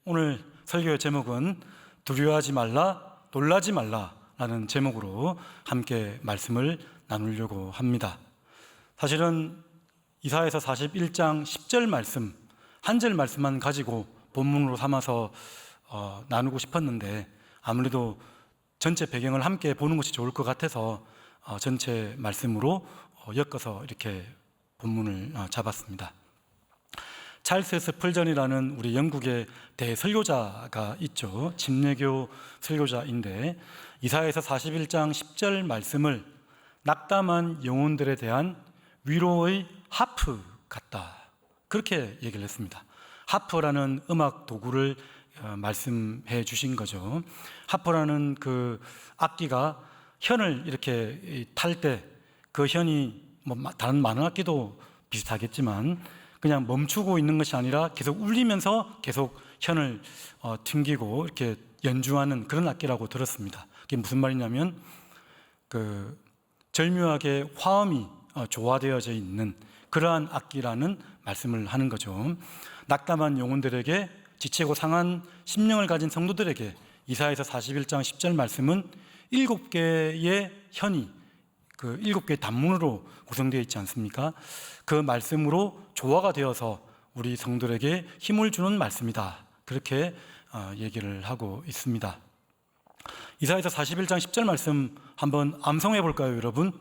오늘 설교의 제목은 두려워하지 말라, 놀라지 말라라는 제목으로 함께 말씀을 나누려고 합니다. 사실은 이사야서 41장 10절 말씀, 한 절 말씀만 가지고 본문으로 삼아서 나누고 싶었는데 아무래도 전체 배경을 함께 보는 것이 좋을 것 같아서 전체 말씀으로 엮어서 이렇게 본문을 잡았습니다. 찰스 스펄전이라는 우리 영국의 대설교자가 있죠. 침례교 설교자인데 이사야서 41장 10절 말씀을 낙담한 영혼들에 대한 위로의 하프 같다, 그렇게 얘기를 했습니다. 하프라는 음악 도구를 말씀해 주신 거죠. 하프라는 그 악기가 현을 이렇게 탈 때 그 현이 다른 많은 악기도 비슷하겠지만 그냥 멈추고 있는 것이 아니라 계속 울리면서 계속 현을 튕기고 이렇게 연주하는 그런 악기라고 들었습니다. 그게 무슨 말이냐면 그 절묘하게 화음이 조화되어져 있는 그러한 악기라는 말씀을 하는 거죠. 낙담한 영혼들에게, 지치고 상한 심령을 가진 성도들에게 이사야서 41장 10절 말씀은 7개의 현이 그 7개의 단문으로 구성되어 있지 않습니까? 그 말씀으로 조화가 되어서 우리 성도들에게 힘을 주는 말씀이다, 그렇게 얘기를 하고 있습니다. 이사야서 41장 10절 말씀 한번 암송해 볼까요, 여러분?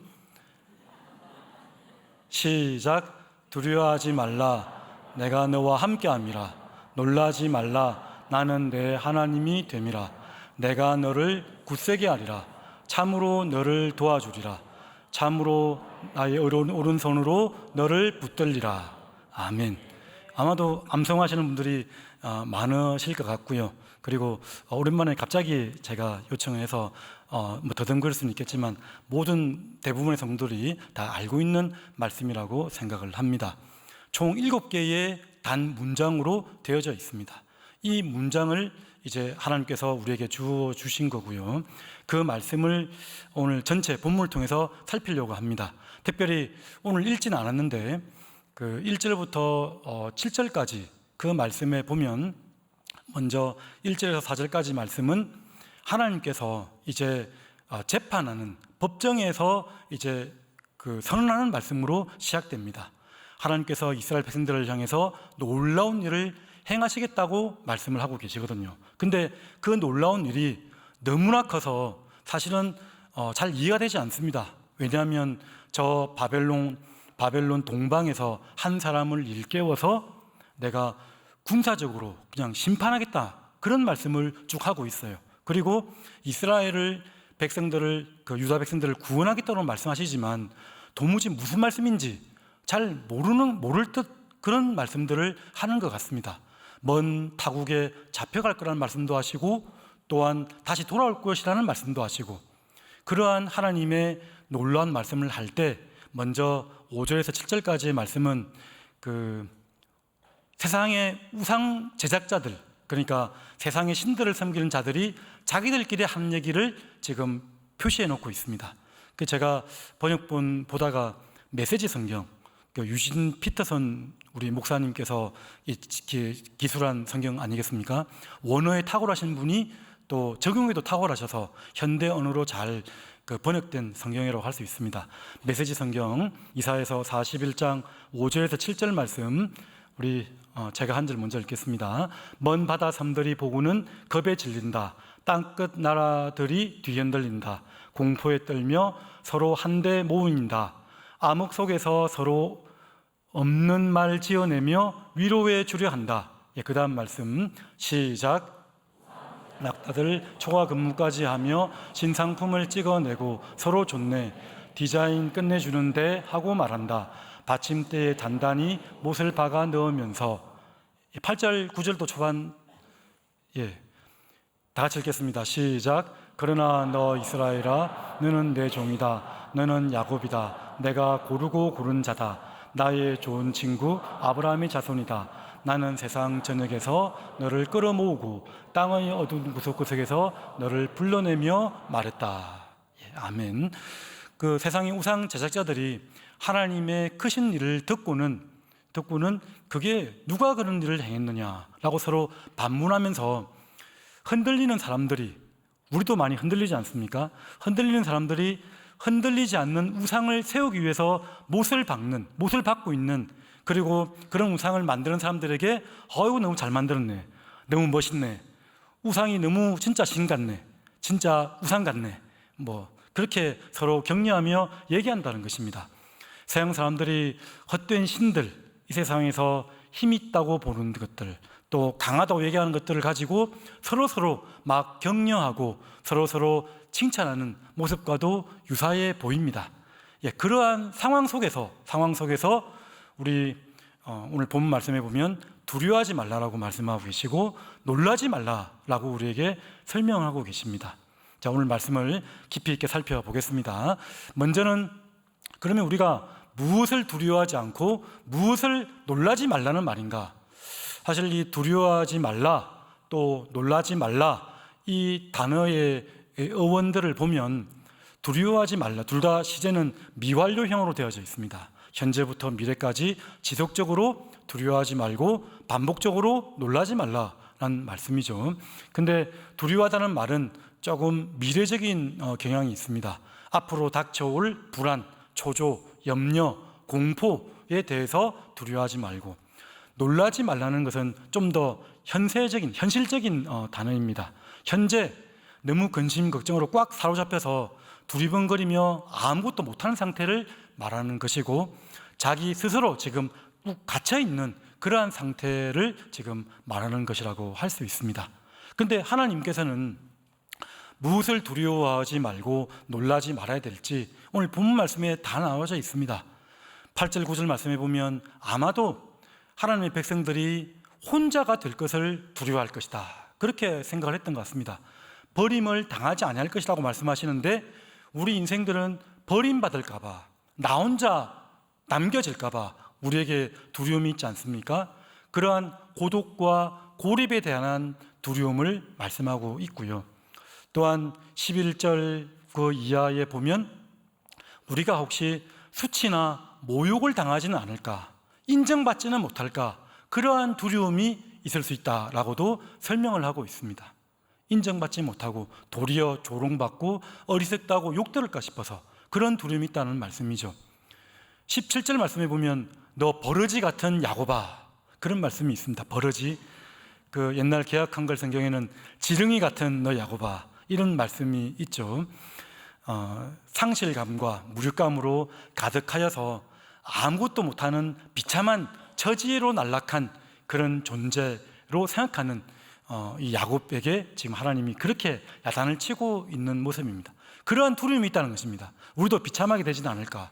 시작. 두려워하지 말라, 내가 너와 함께함이라. 놀라지 말라, 나는 내 하나님이 됨이라. 내가 너를 굳세게 하리라. 참으로 너를 도와주리라. 참으로 나의 오른손으로 너를 붙들리라. 아멘. 아마도 암송하시는 분들이 많으실 것 같고요. 그리고 오랜만에 갑자기 제가 요청해서 더듬거릴 수는 있겠지만 대부분의 성도들이 다 알고 있는 말씀이라고 생각을 합니다. 총 7개의 단 문장으로 되어져 있습니다. 이 문장을 이제 하나님께서 우리에게 주어 주신 거고요. 그 말씀을 오늘 전체 본문을 통해서 살피려고 합니다. 특별히 오늘 읽지는 않았는데 그 1절부터 7절까지 그 말씀에 보면 먼저 1절에서 4절까지 말씀은 하나님께서 이제 재판하는 법정에서 이제 그 선언하는 말씀으로 시작됩니다. 하나님께서 이스라엘 백성들을 향해서 놀라운 일을 행하시겠다고 말씀을 하고 계시거든요. 근데 그 놀라운 일이 너무나 커서 사실은 잘 이해가 되지 않습니다. 왜냐하면 저 바벨론 동방에서 한 사람을 일깨워서 내가 군사적으로 그냥 심판하겠다, 그런 말씀을 쭉 하고 있어요. 그리고 이스라엘 백성들을, 그 유다 백성들을 구원하겠다고 말씀하시지만 도무지 무슨 말씀인지 잘 모를 듯 그런 말씀들을 하는 것 같습니다. 먼 타국에 잡혀갈 거라는 말씀도 하시고 또한 다시 돌아올 것이라는 말씀도 하시고, 그러한 하나님의 놀라운 말씀을 할 때 먼저 5절에서 7절까지의 말씀은 그 세상의 우상 제작자들, 그러니까 세상의 신들을 섬기는 자들이 자기들끼리 하는 얘기를 지금 표시해 놓고 있습니다. 제가 번역본 보다가 메시지 성경, 유진 피터선 우리 목사님께서 기술한 성경 아니겠습니까? 원어에 탁월하신 분이 또 적용에도 탁월하셔서 현대 언어로 잘 번역된 성경이라고 할 수 있습니다. 메시지 성경 이사야서 41장 5절에서 7절 말씀, 제가 한 절 먼저 읽겠습니다. 먼 바다 섬들이 보고는 겁에 질린다. 땅끝 나라들이 뒤흔들린다. 공포에 떨며 서로 한데 모인다. 암흑 속에서 서로 없는 말 지어내며 위로해 주려 한다. 그 다음 말씀 시작. 낙타들 초과 근무까지 하며 신상품을 찍어내고 서로 좋네. 디자인 끝내주는데 하고 말한다. 받침대에 단단히 못을 박아 넣으면서 8절 9절도 초반 다 같이 읽겠습니다. 시작. 그러나 너 이스라엘아, 너는 내 종이다. 너는 야곱이다. 내가 고르고 고른 자다. 나의 좋은 친구 아브라함의 자손이다. 나는 세상 전역에서 너를 끌어모으고 땅의 어두운 구석구석에서 너를 불러내며 말했다. 아멘. 그 세상의 우상 제작자들이 하나님의 크신 일을 듣고는 그게 누가 그런 일을 행했느냐 라고 서로 반문하면서 흔들리는 사람들이, 우리도 많이 흔들리지 않습니까? 흔들리는 사람들이 흔들리지 않는 우상을 세우기 위해서 못을 박고 있는, 그리고 그런 우상을 만드는 사람들에게 어이구 너무 잘 만들었네, 너무 멋있네, 우상이 너무 진짜 신 같네, 진짜 우상 같네, 그렇게 서로 격려하며 얘기한다는 것입니다. 서양 사람들이 헛된 신들, 이 세상에서 힘 있다고 보는 것들, 또 강하다고 얘기하는 것들을 가지고 서로 막 격려하고 서로 칭찬하는 모습과도 유사해 보입니다. 그러한 상황 속에서 우리 오늘 본문 말씀해 보면 두려워하지 말라라고 말씀하고 계시고 놀라지 말라라고 우리에게 설명하고 계십니다. 자, 오늘 말씀을 깊이 있게 살펴보겠습니다. 먼저는 그러면 우리가 무엇을 두려워하지 않고 무엇을 놀라지 말라는 말인가? 사실 이 두려워하지 말라, 또 놀라지 말라, 이 단어의 어원들을 보면 두려워하지 말라, 둘 다 시제는 미완료형으로 되어져 있습니다. 현재부터 미래까지 지속적으로 두려워하지 말고 반복적으로 놀라지 말라라는 말씀이죠. 근데 두려워하다는 말은 조금 미래적인 경향이 있습니다. 앞으로 닥쳐올 불안, 초조, 염려, 공포에 대해서 두려워하지 말고, 놀라지 말라는 것은 좀 더 현실적인 단어입니다. 현재 너무 근심, 걱정으로 꽉 사로잡혀서 두리번거리며 아무것도 못하는 상태를 말하는 것이고, 자기 스스로 지금 꾹 갇혀있는 그러한 상태를 지금 말하는 것이라고 할 수 있습니다. 그런데 하나님께서는 무엇을 두려워하지 말고 놀라지 말아야 될지 오늘 본문 말씀에 다 나와져 있습니다. 8절 9절 말씀해 보면 아마도 하나님의 백성들이 혼자가 될 것을 두려워할 것이다, 그렇게 생각을 했던 것 같습니다. 버림을 당하지 아니할 것이라고 말씀하시는데 우리 인생들은 버림받을까 봐, 나 혼자 남겨질까 봐 우리에게 두려움이 있지 않습니까? 그러한 고독과 고립에 대한 두려움을 말씀하고 있고요. 또한 11절 그 이하에 보면 우리가 혹시 수치나 모욕을 당하지는 않을까, 인정받지는 못할까, 그러한 두려움이 있을 수 있다라고도 설명을 하고 있습니다. 인정받지 못하고 도리어 조롱받고 어리석다고 욕들을까 싶어서 그런 두려움이 있다는 말씀이죠. 17절 말씀에 보면 너 버러지 같은 야곱아, 그런 말씀이 있습니다. 버러지, 그 옛날 개역 한글 성경에는 지렁이 같은 너 야곱아, 이런 말씀이 있죠. 상실감과 무력감으로 가득하여서 아무것도 못하는 비참한 처지로 날락한 그런 존재로 생각하는 이 야곱에게 지금 하나님이 그렇게 야단을 치고 있는 모습입니다. 그러한 두려움이 있다는 것입니다. 우리도 비참하게 되지는 않을까,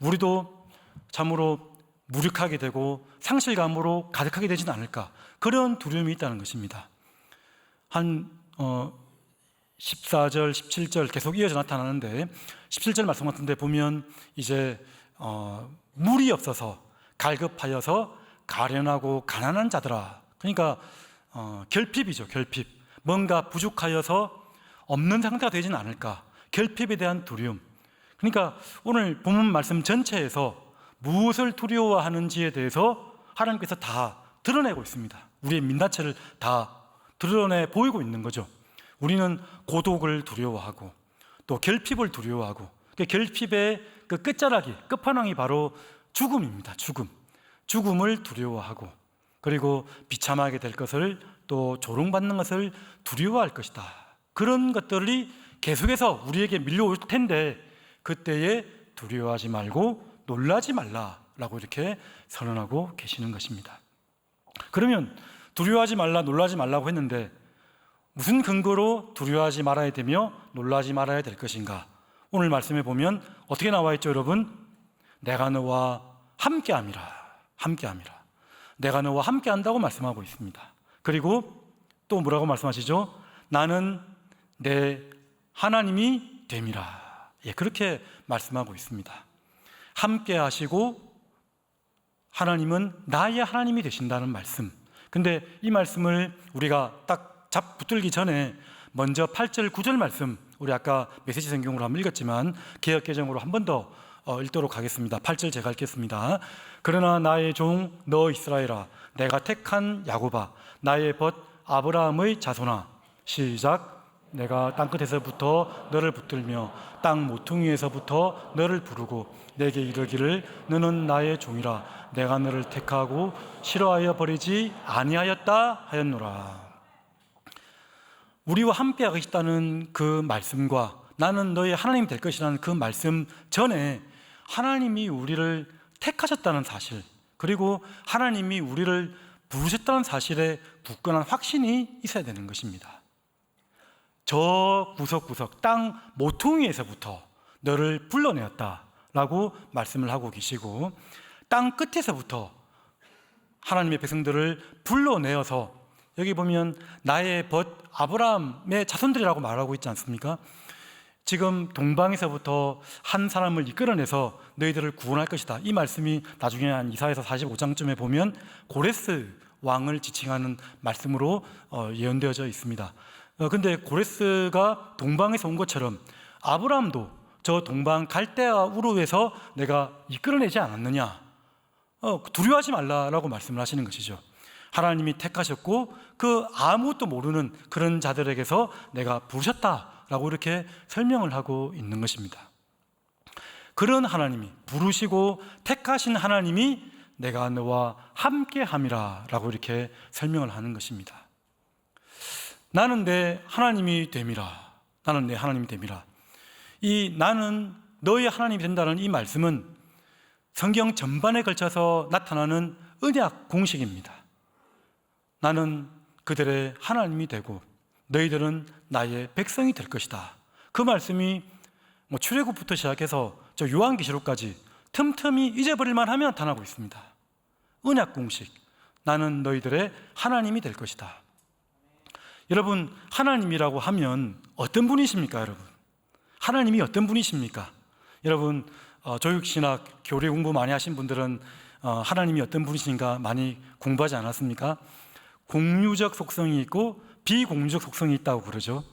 우리도 참으로 무력하게 되고 상실감으로 가득하게 되지는 않을까, 그런 두려움이 있다는 것입니다. 한 14절, 17절 계속 이어져 나타나는데 17절 말씀 같은데 보면 이제 물이 없어서 갈급하여서 가련하고 가난한 자들아, 그러니까 결핍이죠. 결핍, 뭔가 부족하여서 없는 상태가 되지는 않을까, 결핍에 대한 두려움. 그러니까 오늘 본문 말씀 전체에서 무엇을 두려워하는지에 대해서 하나님께서 다 드러내고 있습니다. 우리의 민낯을 다 드러내 보이고 있는 거죠. 우리는 고독을 두려워하고 또 결핍을 두려워하고, 그 결핍의 그 끝자락이, 끝판왕이 바로 죽음입니다. 죽음을 두려워하고, 그리고 비참하게 될 것을, 또 조롱받는 것을 두려워할 것이다. 그런 것들이 계속해서 우리에게 밀려올 텐데 그때에 두려워하지 말고 놀라지 말라라고 이렇게 선언하고 계시는 것입니다. 그러면 두려워하지 말라, 놀라지 말라고 했는데 무슨 근거로 두려워하지 말아야 되며 놀라지 말아야 될 것인가? 오늘 말씀에 보면 어떻게 나와 있죠, 여러분? 내가 너와 함께함이라. 내가 너와 함께한다고 말씀하고 있습니다. 그리고 또 뭐라고 말씀하시죠? 나는 내 하나님이 됨이라. 그렇게 말씀하고 있습니다. 함께 하시고 하나님은 나의 하나님이 되신다는 말씀. 근데 이 말씀을 우리가 딱 붙들기 전에 먼저 8절 9절 말씀, 우리 아까 메시지 성경으로 한번 읽었지만 개역 개정으로 한 번 더 읽도록 하겠습니다. 8절 제가 읽겠습니다. 그러나 나의 종 너 이스라엘아, 내가 택한 야곱아, 나의 벗 아브라함의 자손아. 시작. 내가 땅끝에서부터 너를 붙들며 땅 모퉁이에서부터 너를 부르고 내게 이르기를 너는 나의 종이라. 내가 너를 택하고 싫어하여 버리지 아니하였다 하였노라. 우리와 함께 하겠다는 그 말씀과 나는 너의 하나님이 될 것이라는 그 말씀 전에 하나님이 우리를 택하셨다는 사실, 그리고 하나님이 우리를 부르셨다는 사실에 굳건한 확신이 있어야 되는 것입니다. 저 구석구석 땅 모퉁이에서부터 너를 불러내었다라고 말씀을 하고 계시고, 땅 끝에서부터 하나님의 백성들을 불러내어서, 여기 보면 나의 벗 아브라함의 자손들이라고 말하고 있지 않습니까? 지금 동방에서부터 한 사람을 이끌어내서 너희들을 구원할 것이다, 이 말씀이 나중에 한 이사야서 45장쯤에 보면 고레스 왕을 지칭하는 말씀으로 예언되어져 있습니다. 근데 고레스가 동방에서 온 것처럼 아브라함도 저 동방 갈대아 우르에서 내가 이끌어내지 않았느냐, 두려워하지 말라라고 말씀을 하시는 것이죠. 하나님이 택하셨고 그 아무것도 모르는 그런 자들에게서 내가 부르셨다라고 이렇게 설명을 하고 있는 것입니다. 그런 하나님이, 부르시고 택하신 하나님이 내가 너와 함께함이라 라고 이렇게 설명을 하는 것입니다. 나는 내 하나님이 됨이라. 나는 내 하나님이 됨이라. 이 나는 너의 하나님이 된다는 이 말씀은 성경 전반에 걸쳐서 나타나는 언약 공식입니다. 나는 그들의 하나님이 되고 너희들은 나의 백성이 될 것이다. 그 말씀이 출애굽부터 시작해서 저 요한계시록까지 틈틈이 잊어버릴만 하면 나타나고 있습니다. 언약 공식, 나는 너희들의 하나님이 될 것이다. 여러분, 하나님이라고 하면 어떤 분이십니까? 여러분, 하나님이 어떤 분이십니까? 여러분, 조육신학 교리 공부 많이 하신 분들은 하나님이 어떤 분이신가 많이 공부하지 않았습니까? 공유적 속성이 있고 비공유적 속성이 있다고 그러죠.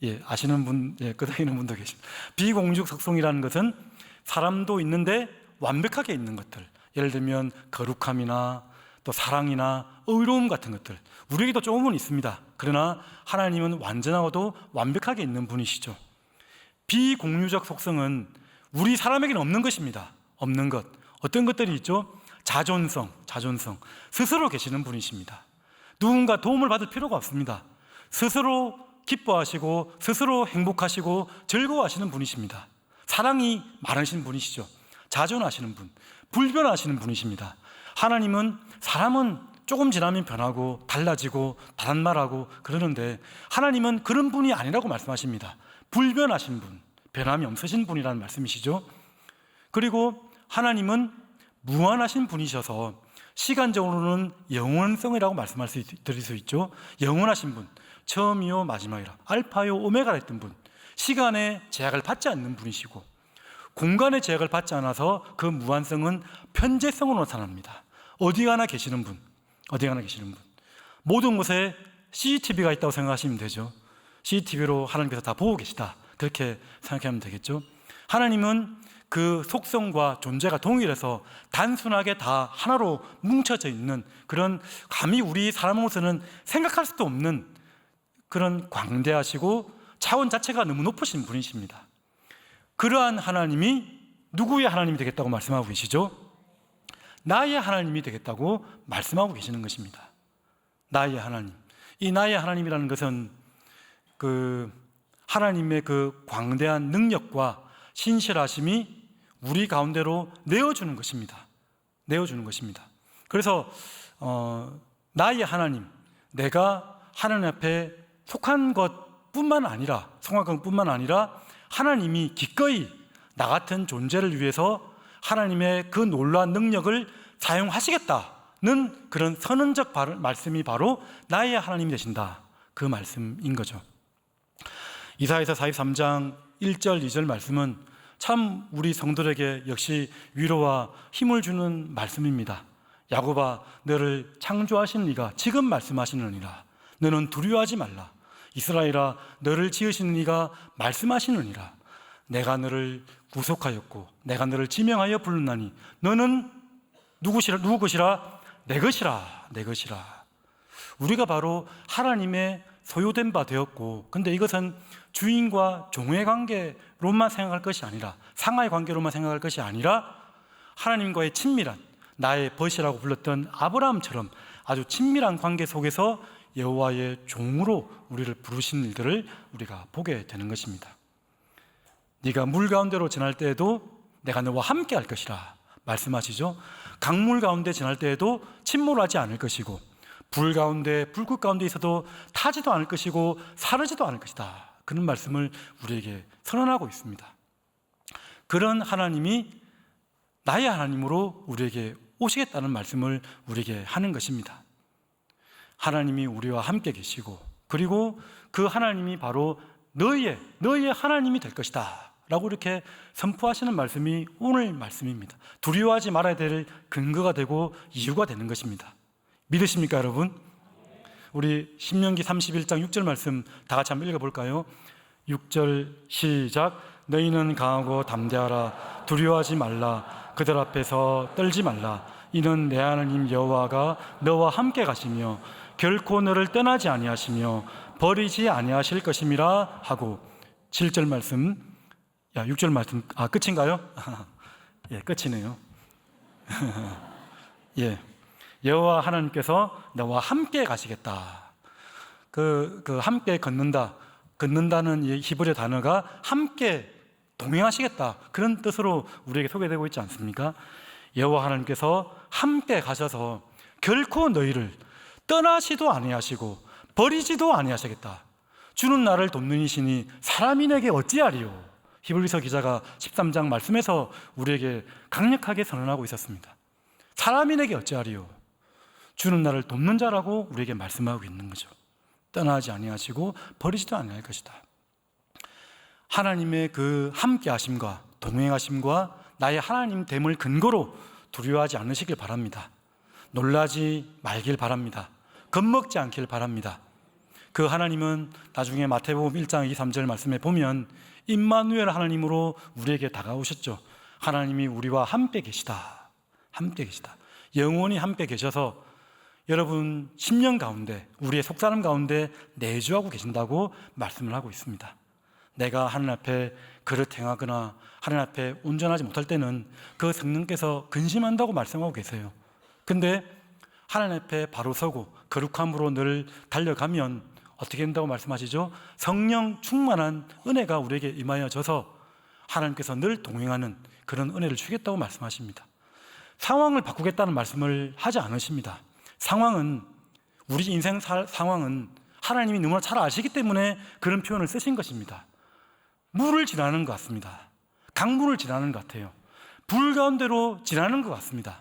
예, 아시는 분, 끄덕이는 분도 계십니다. 비공유적 속성이라는 것은 사람도 있는데 완벽하게 있는 것들, 예를 들면 거룩함이나 또 사랑이나 의로움 같은 것들, 우리에게도 조금은 있습니다. 그러나 하나님은 완전하고도 완벽하게 있는 분이시죠. 비공유적 속성은 우리 사람에게는 없는 것입니다. 없는 것. 어떤 것들이 있죠? 자존성. 스스로 계시는 분이십니다. 누군가 도움을 받을 필요가 없습니다. 스스로 기뻐하시고 스스로 행복하시고 즐거워하시는 분이십니다. 사랑이 많으신 분이시죠. 자존하시는 분, 불변하시는 분이십니다. 하나님은, 사람은 조금 지나면 변하고 달라지고 다른 말하고 그러는데 하나님은 그런 분이 아니라고 말씀하십니다. 불변하신 분, 변함이 없으신 분이라는 말씀이시죠. 그리고 하나님은 무한하신 분이셔서 시간적으로는 영원성이라고 말씀할 수 드릴 수 있죠. 영원하신 분, 처음이요 마지막이라, 알파요 오메가라 했던 분, 시간의 제약을 받지 않는 분이시고 공간의 제약을 받지 않아서 그 무한성은 편재성으로 나타납니다. 어디 가나 계시는 분, 모든 곳에 CCTV가 있다고 생각하시면 되죠. CCTV로 하나님께서 다 보고 계시다, 그렇게 생각하면 되겠죠. 하나님은 그 속성과 존재가 동일해서 단순하게 다 하나로 뭉쳐져 있는 그런, 감히 우리 사람으로서는 생각할 수도 없는 그런 광대하시고 차원 자체가 너무 높으신 분이십니다. 그러한 하나님이 누구의 하나님이 되겠다고 말씀하고 계시죠? 나의 하나님이 되겠다고 말씀하고 계시는 것입니다. 나의 하나님. 이 나의 하나님이라는 것은 그 하나님의 그 광대한 능력과 신실하심이 우리 가운데로 내어주는 것입니다. 그래서 나의 하나님, 내가 하나님 앞에 속한 것뿐만 아니라 하나님이 기꺼이 나 같은 존재를 위해서 하나님의 그 놀라운 능력을 사용하시겠다는 그런 선언적 말씀이 바로 나의 하나님이 되신다, 그 말씀인 거죠. 이사야서 43장 1절 2절 말씀은 참 우리 성도들에게 역시 위로와 힘을 주는 말씀입니다. 야곱아, 너를 창조하신 이가 지금 말씀하시느니라. 너는 두려워하지 말라. 이스라엘아, 너를 지으신 이가 말씀하시느니라. 내가 너를 구속하였고 내가 너를 지명하여 부르나니 너는 누구 것이라? 내 것이라. 내 것이라. 우리가 바로 하나님의 소유된 바 되었고, 근데 이것은 주인과 종의 관계로만 생각할 것이 아니라, 상하의 관계로만 생각할 것이 아니라 하나님과의 친밀한, 나의 벗이라고 불렀던 아브라함처럼 아주 친밀한 관계 속에서 여호와의 종으로 우리를 부르신 일들을 우리가 보게 되는 것입니다. 네가 물 가운데로 지날 때에도 내가 너와 함께 할 것이라 말씀하시죠. 강물 가운데 지날 때에도 침몰하지 않을 것이고, 불 가운데, 불꽃 가운데 있어도 타지도 않을 것이고 사르지도 않을 것이다, 그런 말씀을 우리에게 선언하고 있습니다. 그런 하나님이 나의 하나님으로 우리에게 오시겠다는 말씀을 우리에게 하는 것입니다. 하나님이 우리와 함께 계시고, 그리고 그 하나님이 바로 너희의 하나님이 될 것이다 라고 이렇게 선포하시는 말씀이 오늘 말씀입니다. 두려워하지 말아야 될 근거가 되고 이유가 되는 것입니다. 믿으십니까 여러분? 우리 신명기 31장 6절 말씀 다 같이 한번 읽어볼까요? 6절 시작. 너희는 강하고 담대하라. 두려워하지 말라. 그들 앞에서 떨지 말라. 이는 내 하나님 여호와가 너와 함께 가시며 결코 너를 떠나지 아니하시며 버리지 아니하실 것임이라 하고, 7절 말씀, 6절 말씀, 끝인가요? 예, 끝이네요. 예, 여호와 하나님께서 너와 함께 가시겠다. 그 함께 걷는다는 이 히브리 단어가 함께 동행하시겠다, 그런 뜻으로 우리에게 소개되고 있지 않습니까? 여호와 하나님께서 함께 가셔서 결코 너희를 떠나시도 아니하시고 버리지도 아니하시겠다. 주는 나를 돕는 이시니 사람이 내게 어찌하리요. 히브리서 기자가 13장 말씀에서 우리에게 강력하게 선언하고 있었습니다. 사람이 내게 어찌하리요. 주는 나를 돕는 자라고 우리에게 말씀하고 있는 거죠. 떠나지 아니하시고 버리지도 아니할 것이다. 하나님의 그 함께 하심과 동행하심과 나의 하나님 됨을 근거로 두려워하지 않으시길 바랍니다. 놀라지 말길 바랍니다. 겁먹지 않길 바랍니다. 그 하나님은 나중에 마태복음 1장 2, 3절 말씀에 보면 임마누엘 하나님으로 우리에게 다가오셨죠. 하나님이 우리와 함께 계시다. 함께 계시다. 영원히 함께 계셔서 여러분 10년 가운데, 우리의 속사람 가운데 내주하고 계신다고 말씀을 하고 있습니다. 내가 하나님 앞에 그릇 행하거나 하나님 앞에 온전하지 못할 때는 그 성령께서 근심한다고 말씀하고 계세요. 근데 하나님 앞에 바로 서고 거룩함으로 늘 달려가면 어떻게 된다고 말씀하시죠? 성령 충만한 은혜가 우리에게 임하여져서 하나님께서 늘 동행하는 그런 은혜를 주겠다고 말씀하십니다. 상황을 바꾸겠다는 말씀을 하지 않으십니다. 상황은, 우리 인생 상황은 하나님이 너무나 잘 아시기 때문에 그런 표현을 쓰신 것입니다. 물을 지나는 것 같습니다. 강물을 지나는 것 같아요. 불 가운데로 지나는 것 같습니다.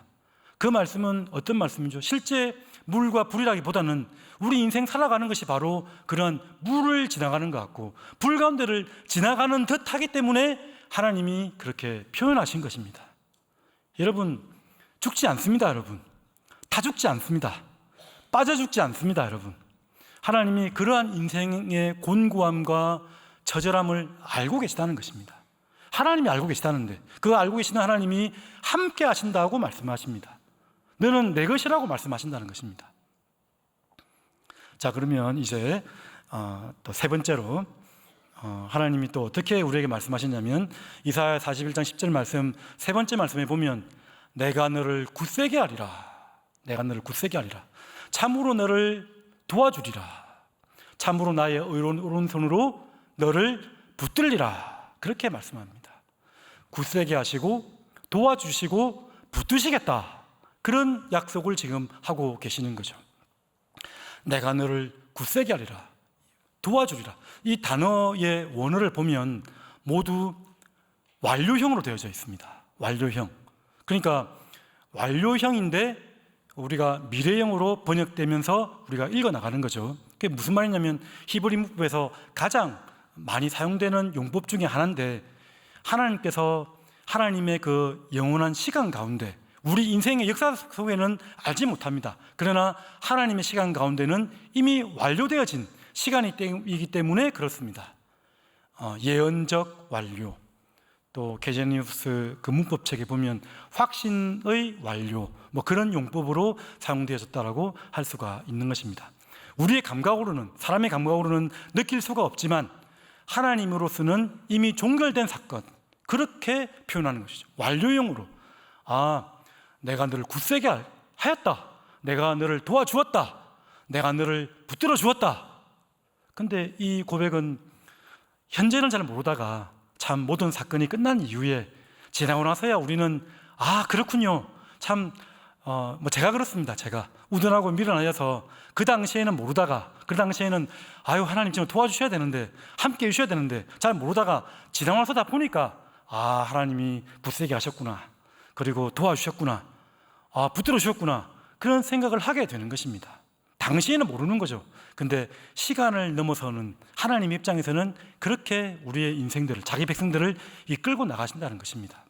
그 말씀은 어떤 말씀이죠? 실제 물과 불이라기보다는 우리 인생 살아가는 것이 바로 그런 물을 지나가는 것 같고, 불 가운데를 지나가는 듯 하기 때문에 하나님이 그렇게 표현하신 것입니다. 여러분, 죽지 않습니다. 여러분, 다 죽지 않습니다. 빠져 죽지 않습니다. 여러분, 하나님이 그러한 인생의 곤고함과 처절함을 알고 계시다는 것입니다. 하나님이 알고 계시다는데, 그 알고 계시는 하나님이 함께 하신다고 말씀하십니다. 너는 내 것이라고 말씀하신다는 것입니다. 자, 그러면 이제 또 세 번째로 하나님이 또 어떻게 우리에게 말씀하시냐면, 이사야 41장 10절 말씀, 세 번째 말씀에 보면 내가 너를 굳세게 하리라. 내가 너를 굳세게 하리라. 참으로 너를 도와주리라. 참으로 나의 의로운 오른손으로 너를 붙들리라. 그렇게 말씀합니다. 굳세게 하시고 도와주시고 붙드시겠다, 그런 약속을 지금 하고 계시는 거죠. 내가 너를 굳세게 하리라, 도와주리라. 이 단어의 원어를 보면 모두 완료형으로 되어져 있습니다. 완료형. 그러니까 완료형인데 우리가 미래형으로 번역되면서 우리가 읽어나가는 거죠. 그게 무슨 말이냐면, 히브리 문법에서 가장 많이 사용되는 용법 중에 하나인데, 하나님께서 하나님의 그 영원한 시간 가운데, 우리 인생의 역사 속에는 알지 못합니다. 그러나 하나님의 시간 가운데는 이미 완료되어진 시간이기 때문에 그렇습니다. 예언적 완료, 또 게제니우스 그 문법책에 보면 확신의 완료 그런 용법으로 사용되어졌다라고 할 수가 있는 것입니다. 우리의 감각으로는, 사람의 감각으로는 느낄 수가 없지만 하나님으로서는 이미 종결된 사건, 그렇게 표현하는 것이죠. 완료형으로. 내가 너를 굳세게 하였다. 내가 너를 도와주었다. 내가 너를 붙들어 주었다. 근데 이 고백은 현재는 잘 모르다가 참 모든 사건이 끝난 이후에 지나고 나서야 우리는 그렇군요. 참 제가 그렇습니다. 제가 우둔하고 미련하여서 그 당시에는 모르다가, 그 당시에는 하나님 좀 도와주셔야 되는데, 함께 해주셔야 되는데 잘 모르다가 지나고 나서 다 보니까 하나님이 굳세게 하셨구나, 그리고 도와주셨구나, 붙들어 주셨구나, 그런 생각을 하게 되는 것입니다. 당시에는 모르는 거죠. 근데 시간을 넘어서는 하나님 입장에서는 그렇게 우리의 인생들을, 자기 백성들을 이끌고 나가신다는 것입니다.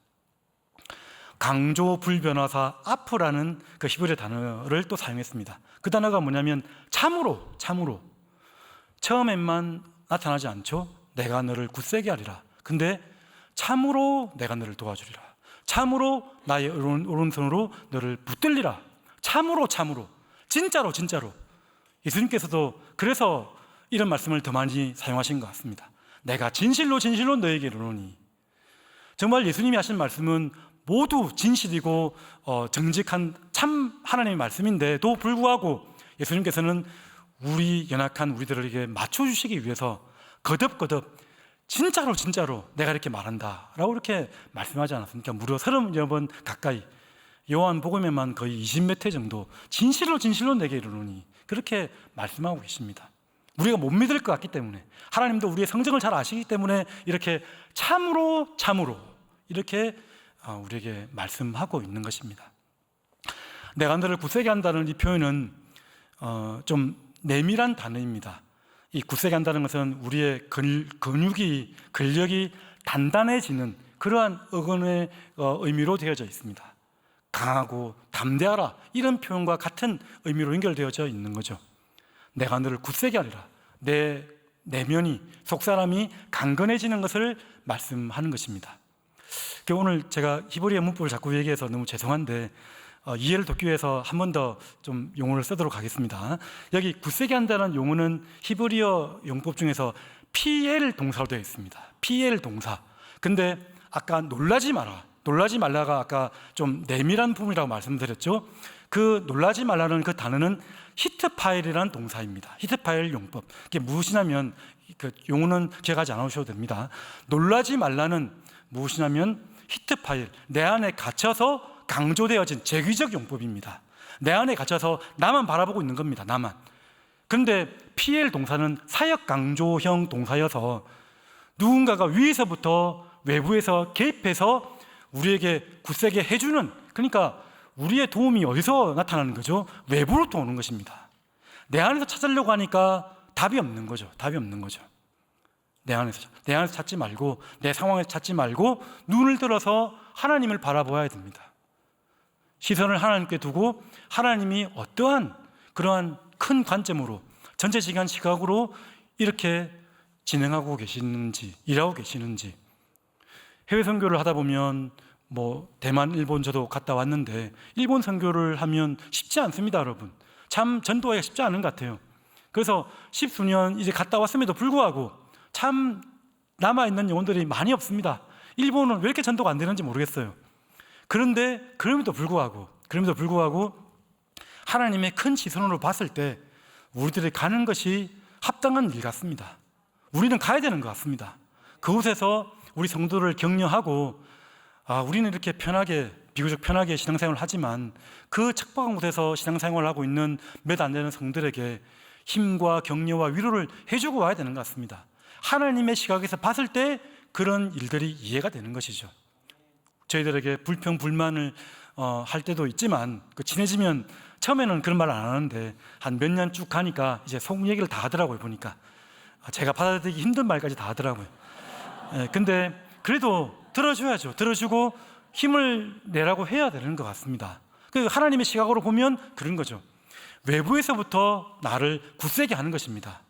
강조 불변화사 아프라는 그 히브리 단어를 또 사용했습니다. 그 단어가 뭐냐면 참으로, 처음에만 나타나지 않죠. 내가 너를 굳세게 하리라. 근데 참으로 내가 너를 도와주리라. 참으로 나의 오른손으로 너를 붙들리라. 참으로, 진짜로. 예수님께서도 그래서 이런 말씀을 더 많이 사용하신 것 같습니다. 내가 진실로 너에게 이르노니. 정말 예수님이 하신 말씀은 모두 진실이고 정직한 참 하나님의 말씀인데도 불구하고 예수님께서는 연약한 우리들에게 맞춰주시기 위해서 거듭 진짜로 내가 이렇게 말한다 라고 이렇게 말씀하지 않았습니까? 무려 30번 가까이, 요한복음에만 거의 20몇 회 정도 진실로 내게 이르노니 그렇게 말씀하고 계십니다. 우리가 못 믿을 것 같기 때문에, 하나님도 우리의 성정을 잘 아시기 때문에 이렇게 참으로 이렇게 우리에게 말씀하고 있는 것입니다. 내가 너를 굳세게 한다는 이 표현은 좀 내밀한 단어입니다. 이 굳세게 한다는 것은 우리의 근력이 단단해지는 그러한 어근의 의미로 되어져 있습니다. 강하고 담대하라, 이런 표현과 같은 의미로 연결되어져 있는 거죠. 내가 너를 굳세게 하리라. 내 내면이, 속사람이 강건해지는 것을 말씀하는 것입니다. 오늘 제가 히브리어 문법을 자꾸 얘기해서 너무 죄송한데 이해를 돕기 위해서 한 번 더 좀 용어를 쓰도록 하겠습니다. 여기 굳세게 한다는 용어는 히브리어 용법 중에서 PL 동사로 되어 있습니다. PL 동사. 근데 아까 놀라지 말라가 아까 좀 내밀한 부분이라고 말씀드렸죠. 그 놀라지 말라는 그 단어는 히트파일이라는 동사입니다. 히트파일 용법. 이게 무엇이냐면, 그 용어는 기억하지 않으셔도 됩니다. 놀라지 말라는 무엇이냐면 히트파일, 내 안에 갇혀서 강조되어진 제귀적 용법입니다. 내 안에 갇혀서 나만 바라보고 있는 겁니다. 나만. 그런데 PL 동사는 사역 강조형 동사여서 누군가가 위에서부터 외부에서 개입해서 우리에게 굳세게 해주는, 그러니까 우리의 도움이 어디서 나타나는 거죠? 외부로부터 오는 것입니다. 내 안에서 찾으려고 하니까 답이 없는 거죠. 내 안에서 찾지 말고, 내 상황에서 찾지 말고 눈을 들어서 하나님을 바라보아야 됩니다. 시선을 하나님께 두고 하나님이 어떠한 그러한 큰 관점으로, 전체적인 시각으로 이렇게 진행하고 계시는지, 일하고 계시는지. 해외 선교를 하다 보면 대만, 일본 저도 갔다 왔는데 일본 선교를 하면 쉽지 않습니다, 여러분. 참 전도하기가 쉽지 않은 것 같아요. 그래서 10수년 이제 갔다 왔음에도 불구하고 참 남아있는 영혼들이 많이 없습니다. 일본은 왜 이렇게 전도가 안 되는지 모르겠어요. 그런데 그럼에도 불구하고 하나님의 큰 시선으로 봤을 때 우리들이 가는 것이 합당한 일 같습니다. 우리는 가야 되는 것 같습니다. 그곳에서 우리 성도를 격려하고, 우리는 이렇게 비교적 편하게 신앙생활을 하지만 그 척박한 곳에서 신앙생활을 하고 있는 몇 안 되는 성들에게 힘과 격려와 위로를 해주고 와야 되는 것 같습니다. 하나님의 시각에서 봤을 때 그런 일들이 이해가 되는 것이죠. 저희들에게 불평, 불만을 할 때도 있지만 친해지면 처음에는 그런 말 안 하는데 한 몇 년 쭉 가니까 이제 속 얘기를 다 하더라고요. 보니까 제가 받아들이기 힘든 말까지 다 하더라고요. 근데 그래도 들어줘야죠. 들어주고 힘을 내라고 해야 되는 것 같습니다. 하나님의 시각으로 보면 그런 거죠. 외부에서부터 나를 굳세게 하는 것입니다.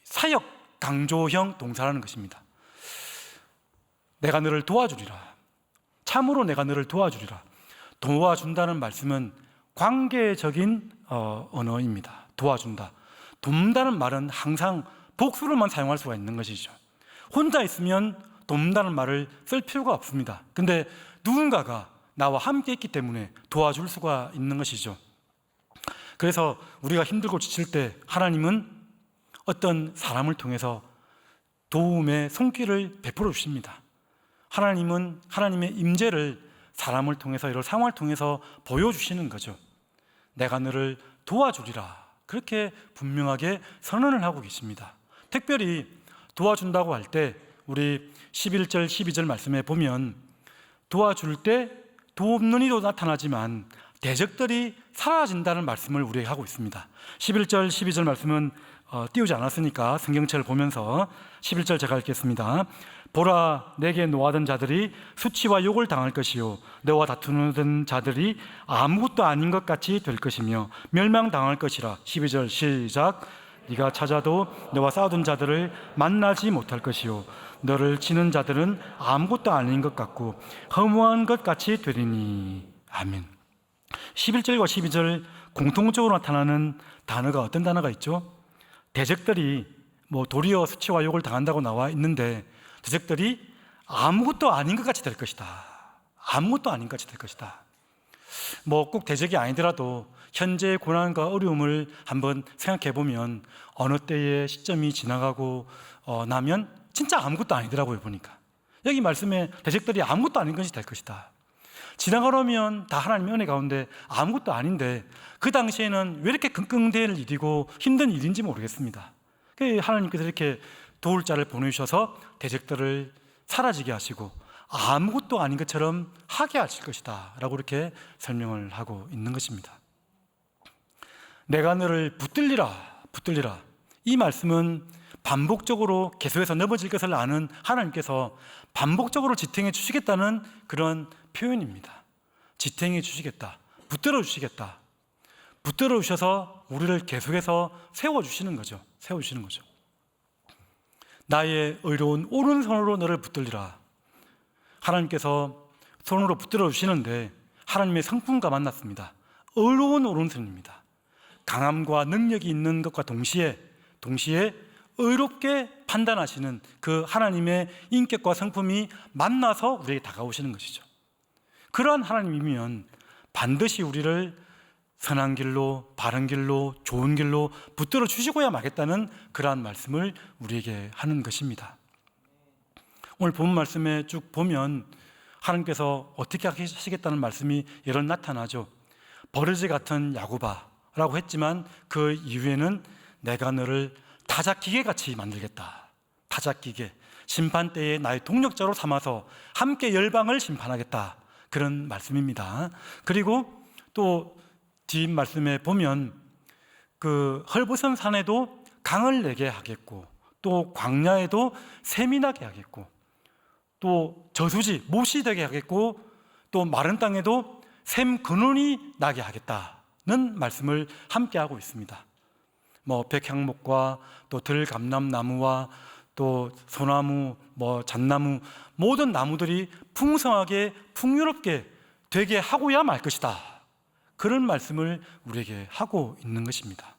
사역 강조형 동사라는 것입니다. 내가 너를 도와주리라. 참으로 내가 너를 도와주리라. 도와준다는 말씀은 관계적인 언어입니다. 도와준다. 돕는다는 말은 항상 복수로만 사용할 수가 있는 것이죠. 혼자 있으면 돕는다는 말을 쓸 필요가 없습니다. 근데 누군가가 나와 함께 있기 때문에 도와줄 수가 있는 것이죠. 그래서 우리가 힘들고 지칠 때 하나님은 어떤 사람을 통해서 도움의 손길을 베풀어 주십니다. 하나님은 하나님의 임재를 사람을 통해서, 이런 상황을 통해서 보여주시는 거죠. 내가 너를 도와주리라, 그렇게 분명하게 선언을 하고 계십니다. 특별히 도와준다고 할 때 우리 11절 12절 말씀에 보면 도와줄 때 돕는 이도 나타나지만 대적들이 사라진다는 말씀을 우리에게 하고 있습니다. 11절 12절 말씀은 띄우지 않았으니까 성경책을 보면서 11절 제가 읽겠습니다. 보라, 내게 노하던 자들이 수치와 욕을 당할 것이요 너와 다투는 자들이 아무것도 아닌 것 같이 될 것이며 멸망당할 것이라. 12절 시작. 네가 찾아도 너와 싸우던 자들을 만나지 못할 것이요 너를 치는 자들은 아무것도 아닌 것 같고 허무한 것 같이 되리니. 아멘. 11절과 12절 공통적으로 나타나는 단어가 어떤 단어가 있죠? 대적들이 도리어 수치와 욕을 당한다고 나와 있는데 대적들이 아무것도 아닌 것 같이 될 것이다. 아무것도 아닌 것 같이 될 것이다. 꼭 대적이 아니더라도 현재의 고난과 어려움을 한번 생각해 보면 어느 때의 시점이 지나가고 나면 진짜 아무것도 아니더라고요. 보니까 여기 말씀에 대적들이 아무것도 아닌 것이 될 것이다. 지나가려면 다 하나님의 은혜 가운데 아무것도 아닌데 그 당시에는 왜 이렇게 끙끙대는 일이고 힘든 일인지 모르겠습니다. 하나님께서 이렇게 도울 자를 보내주셔서 대적들을 사라지게 하시고 아무것도 아닌 것처럼 하게 하실 것이다 라고 이렇게 설명을 하고 있는 것입니다. 내가 너를 붙들리라, 붙들리라. 이 말씀은 반복적으로 계속해서 넘어질 것을 아는 하나님께서 반복적으로 지탱해 주시겠다는 그런 표현입니다. 지탱해 주시겠다, 붙들어 주시겠다. 붙들어 주셔서 우리를 계속해서 세워주시는 거죠. 세워주시는 거죠. 나의 의로운 오른손으로 너를 붙들리라. 하나님께서 손으로 붙들어 주시는데 하나님의 성품과 만났습니다. 의로운 오른손입니다. 강함과 능력이 있는 것과 동시에 의롭게 판단하시는 그 하나님의 인격과 성품이 만나서 우리에게 다가오시는 것이죠. 그러한 하나님이면 반드시 우리를 선한 길로, 바른 길로, 좋은 길로 붙들어 주시고야 마겠다는 그러한 말씀을 우리에게 하는 것입니다. 오늘 본 말씀에 쭉 보면 하나님께서 어떻게 하시겠다는 말씀이 여러 나타나죠. 버르지 같은 야고바라고 했지만 그 이후에는 내가 너를 타작기계같이 만들겠다. 타작기계, 심판 때에 나의 동력자로 삼아서 함께 열방을 심판하겠다. 그런 말씀입니다. 그리고 또 뒷 말씀에 보면 그 헐벗은 산에도 강을 내게 하겠고 또 광야에도 샘이 나게 하겠고 또 저수지, 못이 되게 하겠고 또 마른 땅에도 샘 근원이 나게 하겠다는 말씀을 함께 하고 있습니다. 백향목과 또 들감람나무와 또 소나무, 잣나무 모든 나무들이 풍성하게 풍요롭게 되게 하고야 말 것이다. 그런 말씀을 우리에게 하고 있는 것입니다.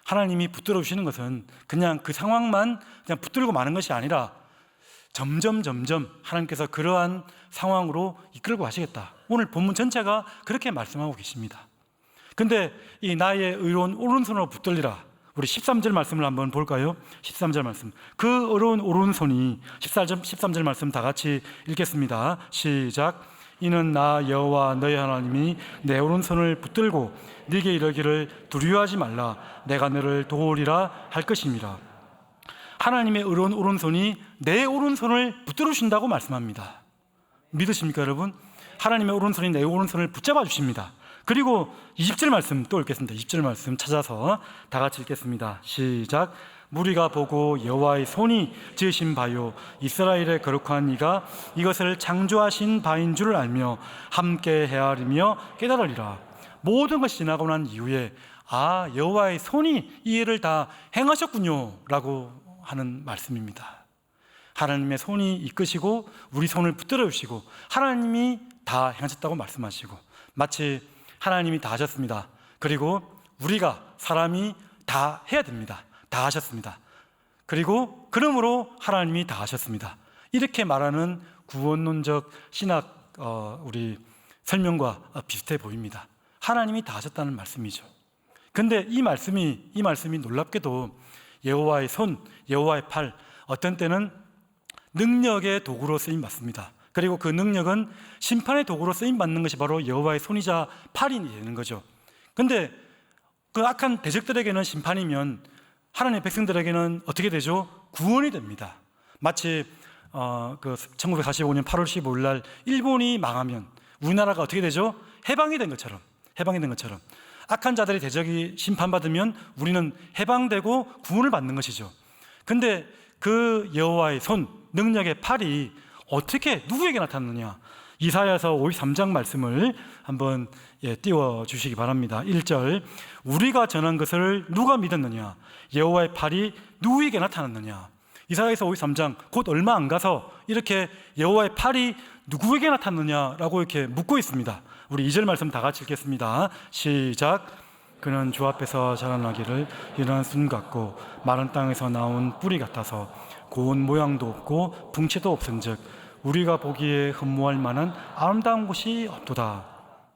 하나님이 붙들어 주시는 것은 그냥 그 상황만 그냥 붙들고 마는 것이 아니라 점점 하나님께서 그러한 상황으로 이끌고 가시겠다. 오늘 본문 전체가 그렇게 말씀하고 계십니다. 근데 이 나의 의로운 오른손으로 붙들리라. 우리 13절 말씀을 한번 볼까요? 13절 말씀. 그 의로운 오른손이 13절 말씀 다 같이 읽겠습니다. 시작. 이는 나 여호와 너희 하나님이 내 오른손을 붙들고 네게 이르기를 두려워하지 말라. 내가 너를 도우리라 할 것임이라. 하나님의 의로운 오른손이 내 오른손을 붙들어 주신다고 말씀합니다. 믿으십니까 여러분? 하나님의 오른손이 내 오른손을 붙잡아 주십니다. 그리고 20절 말씀 또 읽겠습니다. 20절 말씀 찾아서 다 같이 읽겠습니다. 시작. 무리가 보고 여호와의 손이 지으신 바요 이스라엘의 거룩한 이가 이것을 창조하신 바인 줄을 알며 함께 헤아리며 깨달으리라. 모든 것이 지나고 난 이후에 여호와의 손이 이 일을 다 행하셨군요 라고 하는 말씀입니다. 하나님의 손이 이끄시고 우리 손을 붙들어 주시고 하나님이 다 행하셨다고 말씀하시고, 마치 하나님이 다 하셨습니다. 그리고 우리가 사람이 다 해야 됩니다. 다 하셨습니다. 그리고 그러므로 하나님이 다 하셨습니다. 이렇게 말하는 구원론적 신학 우리 설명과 비슷해 보입니다. 하나님이 다 하셨다는 말씀이죠. 근데 이 말씀이 놀랍게도 여호와의 손, 여호와의 팔, 어떤 때는 능력의 도구로 쓰임 받습니다. 그리고 그 능력은 심판의 도구로 쓰임 받는 것이 바로 여호와의 손이자 팔이 되는 거죠. 근데 그 악한 대적들에게는 심판이면 하나님의 백성들에게는 어떻게 되죠? 구원이 됩니다. 마치 1945년 8월 15일 날 일본이 망하면 우리나라가 어떻게 되죠? 해방이 된 것처럼 악한 자들의 대적이 심판받으면 우리는 해방되고 구원을 받는 것이죠. 근데 그 여호와의 손, 능력의 팔이 어떻게 누구에게 나타났느냐? 이사야서 53장 말씀을 한번 띄워주시기 바랍니다. 1절, 우리가 전한 것을 누가 믿었느냐? 여호와의 팔이 누구에게 나타났느냐? 이사야서 53장 곧 얼마 안 가서 이렇게 여호와의 팔이 누구에게 나타났느냐라고 이렇게 묻고 있습니다. 우리 2절 말씀 다 같이 읽겠습니다. 시작. 그는 주 앞에서 자라나기를 일어난 순 같고 마른 땅에서 나온 뿌리 같아서 고운 모양도 없고 풍채도 없은즉 우리가 보기에 흠모할 만한 아름다운 곳이 없도다.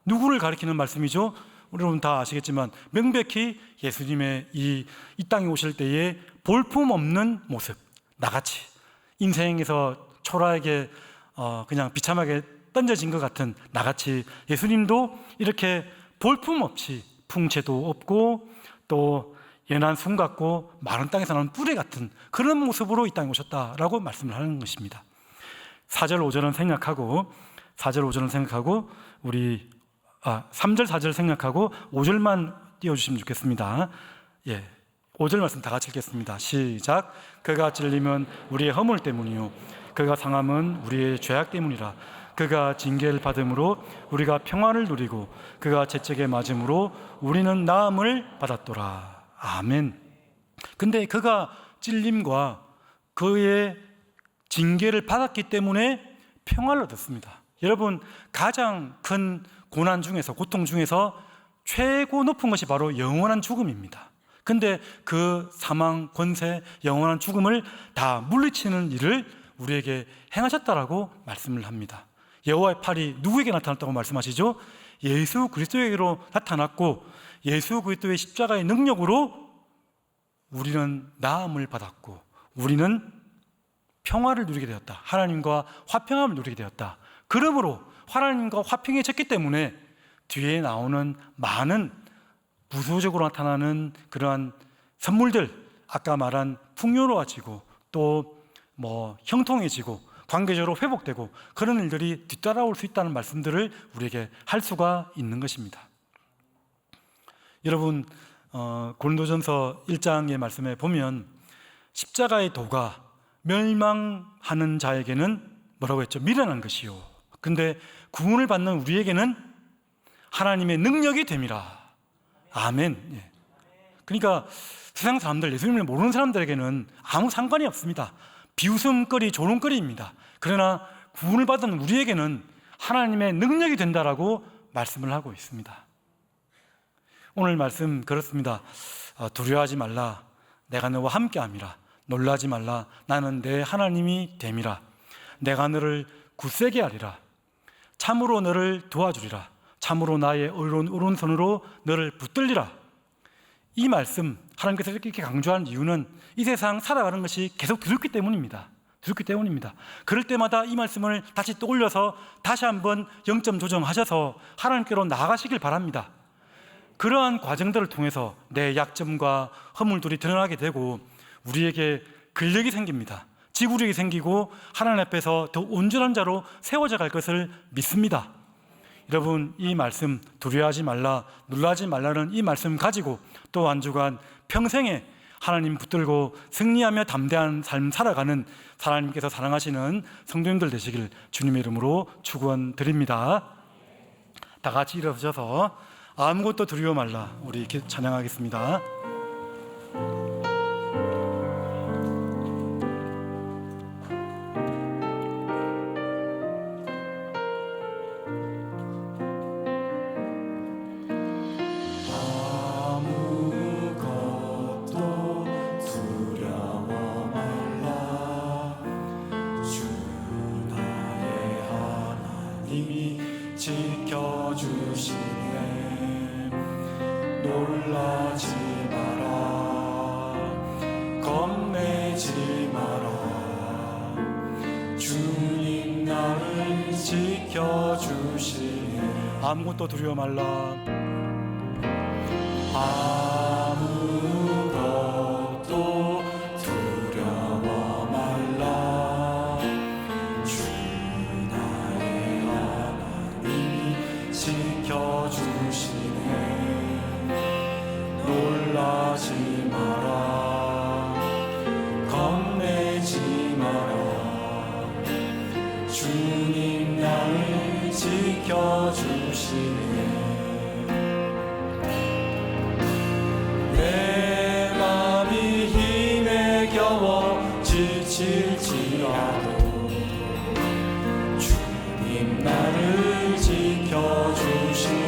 누구를 가리키는 말씀이죠? 여러분 다 아시겠지만 명백히 예수님의 이 땅에 오실 때의 볼품없는 모습, 나같이 인생에서 초라하게 그냥 비참하게 던져진 것 같은 나같이 예수님도 이렇게 볼품없이 풍채도 없고 또 연한 순 같고 마른 땅에서 나온 뿌리 같은 그런 모습으로 이 땅에 오셨다라고 말씀을 하는 것입니다. 4절 5절은 생략하고 우리 3절 4절 생략하고 5절만 띄워주시면 좋겠습니다. 5절 말씀 다 같이 읽겠습니다. 시작. 그가 찔림은 우리의 허물 때문이요 그가 상함은 우리의 죄악 때문이라. 그가 징계를 받음으로 우리가 평화를 누리고 그가 채찍에 맞음으로 우리는 나음을 받았도라. 아멘. 근데 그가 찔림과 그의 징계를 받았기 때문에 평화를 얻었습니다. 여러분, 가장 큰 고난 중에서, 고통 중에서 최고 높은 것이 바로 영원한 죽음입니다. 근데 그 사망, 권세, 영원한 죽음을 다 물리치는 일을 우리에게 행하셨다라고 말씀을 합니다. 여호와의 팔이 누구에게 나타났다고 말씀하시죠? 예수 그리스도에게로 나타났고 예수 그리스도의 십자가의 능력으로 우리는 나음을 받았고 우리는 평화를 누리게 되었다. 하나님과 화평함을 누리게 되었다. 그러므로 하나님과 화평해졌기 때문에 뒤에 나오는 많은 부수적으로 나타나는 그러한 선물들, 아까 말한 풍요로워지고 또 형통해지고 관계적으로 회복되고 그런 일들이 뒤따라올 수 있다는 말씀들을 우리에게 할 수가 있는 것입니다. 여러분, 고린도전서 1장의 말씀에 보면 십자가의 도가 멸망하는 자에게는 뭐라고 했죠? 미련한 것이요. 근데 구원을 받는 우리에게는 하나님의 능력이 됨이라. 아멘. 그러니까 세상 사람들, 예수님을 모르는 사람들에게는 아무 상관이 없습니다. 비웃음거리, 조롱거리입니다. 그러나 구원을 받은 우리에게는 하나님의 능력이 된다라고 말씀을 하고 있습니다. 오늘 말씀 그렇습니다. 두려워하지 말라. 내가 너와 함께함이라. 놀라지 말라. 나는 내 하나님이 됨이라. 내가 너를 굳세게 하리라. 참으로 너를 도와주리라. 참으로 나의 오른손으로 너를 붙들리라. 이 말씀, 하나님께서 이렇게 강조한 이유는 이 세상 살아가는 것이 계속 두렵기 때문입니다. 그럴 때마다 이 말씀을 다시 떠올려서 다시 한번 영점 조정하셔서 하나님께로 나아가시길 바랍니다. 그러한 과정들을 통해서 내 약점과 허물들이 드러나게 되고 우리에게 근력이 생깁니다. 지구력이 생기고 하나님 앞에서 더 온전한 자로 세워져 갈 것을 믿습니다. 여러분, 이 말씀 두려워하지 말라, 놀라지 말라는 이 말씀 가지고 또 한 주간 평생에 하나님 붙들고 승리하며 담대한 삶 살아가는 하나님께서 사랑하시는 성도님들 되시길 주님의 이름으로 축원드립니다. 다 같이 일어서셔서 아무것도 두려워 말라 우리 이렇게 찬양하겠습니다. 지켜주시네. 아무것도 두려워 말라. 아무것도 두려워 말라. 주 나의 하나님이 지켜주시네. 놀라지 마라. 겁내지 마라. 주님 나를 지켜주시네. 내 맘이 힘에 겨워 지칠지라도 주님 나를 지켜주시네.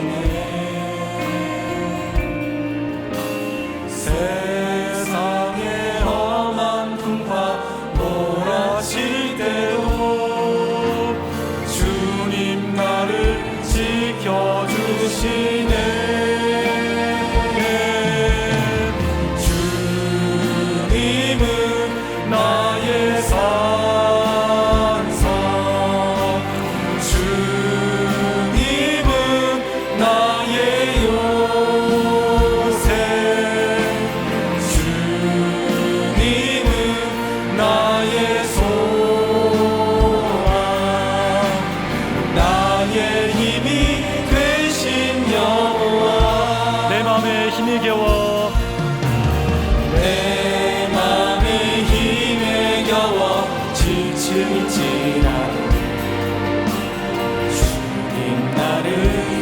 세상의 험한 풍파 몰아칠 때도 주님 나를 지켜주시네. 주님은 나의 산성, 주님은 나의 요새, 주님은 나의 소망, 나의 힘이 되신 여호와. 내 맘에 힘이 겨워, 내 맘에 힘에 겨워 지칠지라도 주님 나를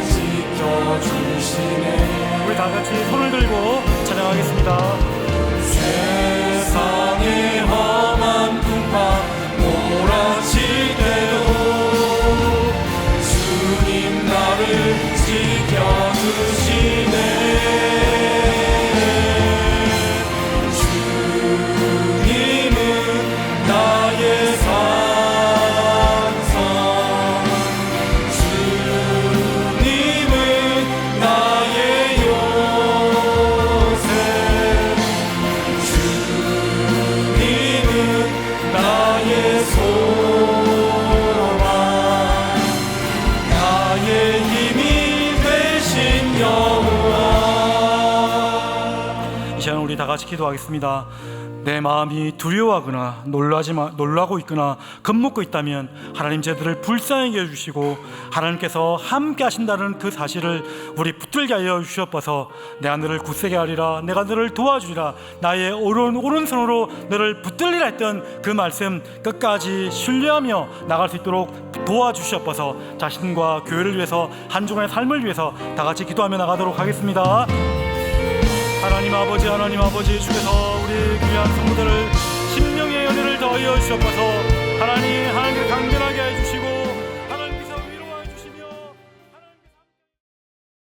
지켜주시네. 우리 다같이 손을 들고 찬양하겠습니다. 세상의 험한 풍파 몰아칠 때도 주님 나를 지켜주시네. 주님은 나의 산성, 주님은 나의 요새, 주님은 나의 소망, 나의 힘이 되신 여호와. 이 시간 우리 다 같이 기도하겠습니다. 내 마음이 두려워하거나 놀라고 있거나 겁먹고 있다면 하나님 저희들을 불쌍하게 해주시고 하나님께서 함께 하신다는 그 사실을 우리 붙들게 하여 주시옵소서. 내가 너를 굳세게 하리라, 내가 너를 도와주리라, 나의 오른손으로 너를 붙들리라 했던 그 말씀 끝까지 신뢰하며 나갈 수 있도록 도와주시옵소서. 자신과 교회를 위해서, 한 주간의 삶을 위해서 다 같이 기도하며 나가도록 하겠습니다. 하나님 아버지, 하나님 아버지, 주께서 우리 귀한 성도들을 심령의 연애를 더하여 주시옵소서. 하나님께 강건하게 해주시고